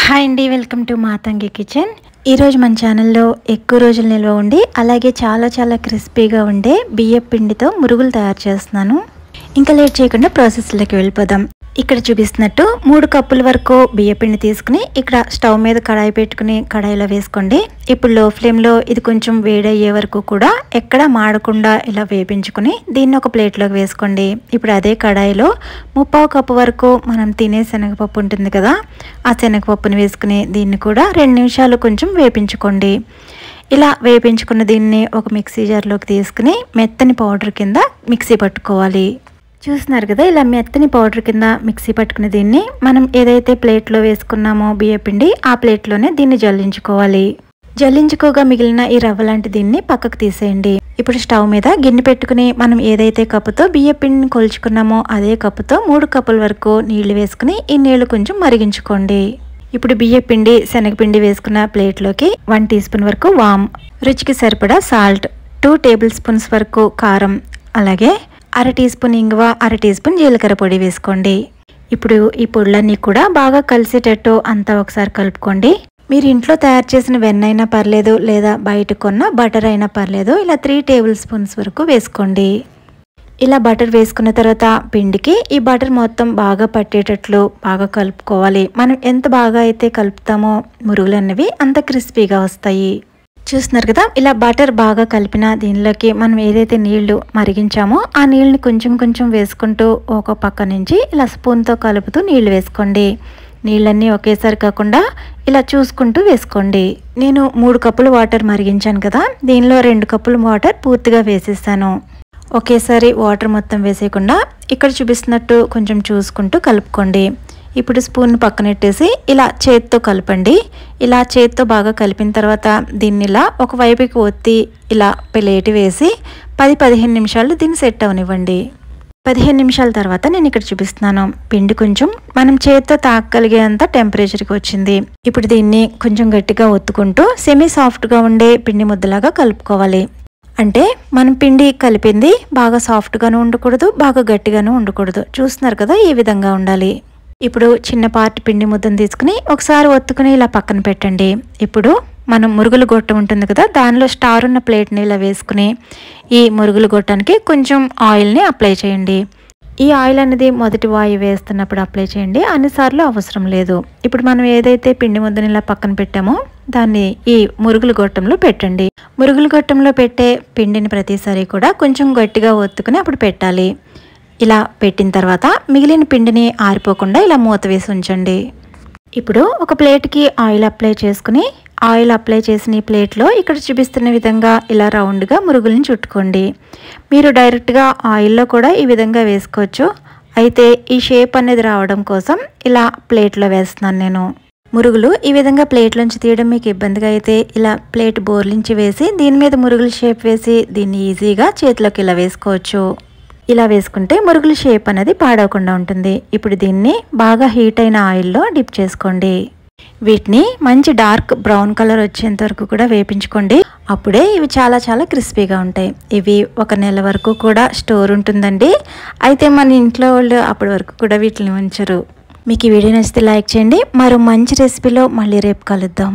Hi అండి, welcome to Matangi kitchen. ఈరోజు మన ఛానల్లో ఎక్కువ రోజులు నిల్వ ఉండి అలాగే చాలా క్రిస్పీగా ఉండే బియ్యం పిండితో మురుగులు తయారు చేస్తున్నాను. ఇంకా లేట్ చేయకుండా ప్రాసెస్లోకి వెళ్ళిపోదాం. ఇక్కడ చూపిస్తున్నట్టు 3 కప్పుల వరకు బియ్యం పిండి తీసుకుని ఇక్కడ స్టవ్ మీద కడాయి పెట్టుకుని కడాయిలో వేసుకోండి. ఇప్పుడు లో ఫ్లేమ్లో ఇది కొంచెం వేడయ్యే వరకు కూడా ఎక్కడ మాడకుండా ఇలా వేపించుకుని దీన్ని ఒక ప్లేట్లోకి వేసుకోండి. ఇప్పుడు అదే కడాయిలో 3/4 కప్పు వరకు మనం తినే శనగపప్పు ఉంటుంది కదా, ఆ శనగపప్పుని వేసుకుని దీన్ని కూడా 2 నిమిషాలు కొంచెం వేపించుకోండి. ఇలా వేపించుకున్న దీన్ని ఒక మిక్సీ జార్లోకి తీసుకుని మెత్తని పౌడర్ కింద మిక్సీ పట్టుకోవాలి. చూస్తున్నారు కదా, ఇలా మెత్తని పౌడర్ కింద మిక్సీ పట్టుకునే దీన్ని మనం ఏదైతే ప్లేట్లో వేసుకున్నామో బియ్యం పిండి ఆ ప్లేట్లోనే దీన్ని జల్లించుకోవాలి. జల్లించుకోగా మిగిలిన ఈ రవ్వ లాంటి దీన్ని పక్కకు తీసేయండి. ఇప్పుడు స్టవ్ మీద గిన్నె పెట్టుకుని మనం ఏదైతే కప్పుతో బియ్యం పిండిని కొలుచుకున్నామో అదే కప్పుతో 3 కప్పుల వరకు నీళ్లు వేసుకుని ఈ నీళ్లు కొంచెం మరిగించుకోండి. ఇప్పుడు బియ్యం పిండి శనగపిండి వేసుకున్న ప్లేట్లోకి 1 టీ స్పూన్ వరకు వామ్, రుచికి సరిపడా సాల్ట్, 2 టేబుల్ స్పూన్స్ వరకు కారం, అలాగే 1/2 టీ స్పూన్ ఇంగువ, 1/2 టీ స్పూన్ జీలకర్ర పొడి వేసుకోండి. ఇప్పుడు ఈ పొడులన్నీ కూడా బాగా కలిసేటట్టు అంతా ఒకసారి కలుపుకోండి. మీరు ఇంట్లో తయారు చేసిన వెన్న అయినా పర్లేదు, లేదా బయట కొన్న బటర్ అయినా పర్లేదు, ఇలా 3 టేబుల్ స్పూన్స్ వరకు వేసుకోండి. ఇలా బటర్ వేసుకున్న తర్వాత పిండికి ఈ బటర్ మొత్తం బాగా పట్టేటట్లు బాగా కలుపుకోవాలి. మనం ఎంత బాగా అయితే కలుపుతామో మురుగులు అన్నవి అంత క్రిస్పీగా వస్తాయి. చూస్తున్నారు కదా, ఇలా బటర్ బాగా కలిపిన దీనిలోకి మనం ఏదైతే నీళ్లు మరిగించామో ఆ నీళ్ళని కొంచెం వేసుకుంటూ ఒక పక్క నుంచి ఇలా స్పూన్తో కలుపుతూ నీళ్లు వేసుకోండి. నీళ్ళన్నీ ఒకేసారి కాకుండా ఇలా చూసుకుంటూ వేసుకోండి. నేను 3 కప్పులు వాటర్ మరిగించాను కదా, దీనిలో 2 కప్పులు వాటర్ పూర్తిగా వేసేసాను. ఒకేసారి వాటర్ మొత్తం వేసేయకుండా ఇక్కడ చూపిస్తున్నట్టు కొంచెం చూసుకుంటూ కలుపుకోండి. ఇప్పుడు స్పూన్ పక్కనెట్టేసి ఇలా చేత్తో కలపండి. ఇలా చేత్తో బాగా కలిపిన తర్వాత దీన్ని ఇలా ఒక వైపుకి ఒత్తి ఇలా ప్లేట్ వేసి 10-15 నిమిషాలు దీన్ని సెట్ అవనివ్వండి. 15 నిమిషాల తర్వాత నేను ఇక్కడ చూపిస్తున్నాను. పిండి కొంచెం మనం చేత్తో తాకగలిగేంత టెంపరేచర్కి వచ్చింది. ఇప్పుడు దీన్ని కొంచెం గట్టిగా ఒత్తుకుంటూ సెమీ సాఫ్ట్గా ఉండే పిండి ముద్దలాగా కలుపుకోవాలి. అంటే మనం పిండి కలిపింది బాగా సాఫ్ట్గాను ఉండకూడదు, బాగా గట్టిగాను ఉండకూడదు. చూస్తున్నారు కదా, ఈ విధంగా ఉండాలి. ఇప్పుడు చిన్న పార్ట్ పిండి ముద్దను తీసుకుని ఒకసారి ఒత్తుకుని ఇలా పక్కన పెట్టండి. ఇప్పుడు మనం మురుగులు గొట్ట ఉంటుంది కదా, దానిలో స్టార్ ఉన్న ప్లేట్ని ఇలా వేసుకుని ఈ మురుగులు గొట్టానికి కొంచెం ఆయిల్ని అప్లై చేయండి. ఈ ఆయిల్ అనేది మొదటి వాయు వేస్తున్నప్పుడు అప్లై చేయండి, అన్నిసార్లు అవసరం లేదు. ఇప్పుడు మనం ఏదైతే పిండి ముద్దని ఇలా పక్కన పెట్టామో దాన్ని ఈ మురుగులు గొట్టంలో పెట్టండి. మురుగులు గొట్టంలో పెట్టే పిండిని ప్రతిసారి కూడా కొంచెం గట్టిగా ఒత్తుకుని అప్పుడు పెట్టాలి. ఇలా పెట్టిన తర్వాత మిగిలిన పిండిని ఆరిపోకుండా ఇలా మూత వేసి ఉంచండి. ఇప్పుడు ఒక ప్లేట్కి ఆయిల్ అప్లై చేసుకుని ఆయిల్ అప్లై చేసిన ఈ ప్లేట్లో ఇక్కడ చూపిస్తున్న విధంగా ఇలా రౌండ్గా మురుగుల్ని చుట్టుకోండి. మీరు డైరెక్ట్గా ఆయిల్లో కూడా ఈ విధంగా వేసుకోవచ్చు. అయితే ఈ షేప్ అనేది రావడం కోసం ఇలా ప్లేట్లో వేస్తున్నాను నేను. మురుగులు ఈ విధంగా ప్లేట్లోంచి తీయడం మీకు ఇబ్బందిగా అయితే ఇలా ప్లేట్ బోర్లించి వేసి దీని మీద మురుగుల షేప్ వేసి దీన్ని ఈజీగా చేతిలోకి ఇలా వేసుకోవచ్చు. ఇలా వేసుకుంటే మురుగుల షేప్ అనేది పాడవకుండా ఉంటుంది. ఇప్పుడు దీన్ని బాగా హీట్ అయిన ఆయిల్లో డిప్ చేసుకోండి. వీటిని మంచి డార్క్ బ్రౌన్ కలర్ వచ్చేంత వరకు కూడా వేపించుకోండి. అప్పుడే ఇవి చాలా క్రిస్పీగా ఉంటాయి. ఇవి 1 నెల వరకు కూడా స్టోర్ ఉంటుందండి. అయితే మన ఇంట్లో వాళ్ళు అప్పటి వరకు కూడా వీటిని ఉంచరు. మీకు ఈ వీడియో నచ్చితే లైక్ చేయండి. మరో మంచి రెసిపీలో మళ్ళీ రేపు కలుద్దాం.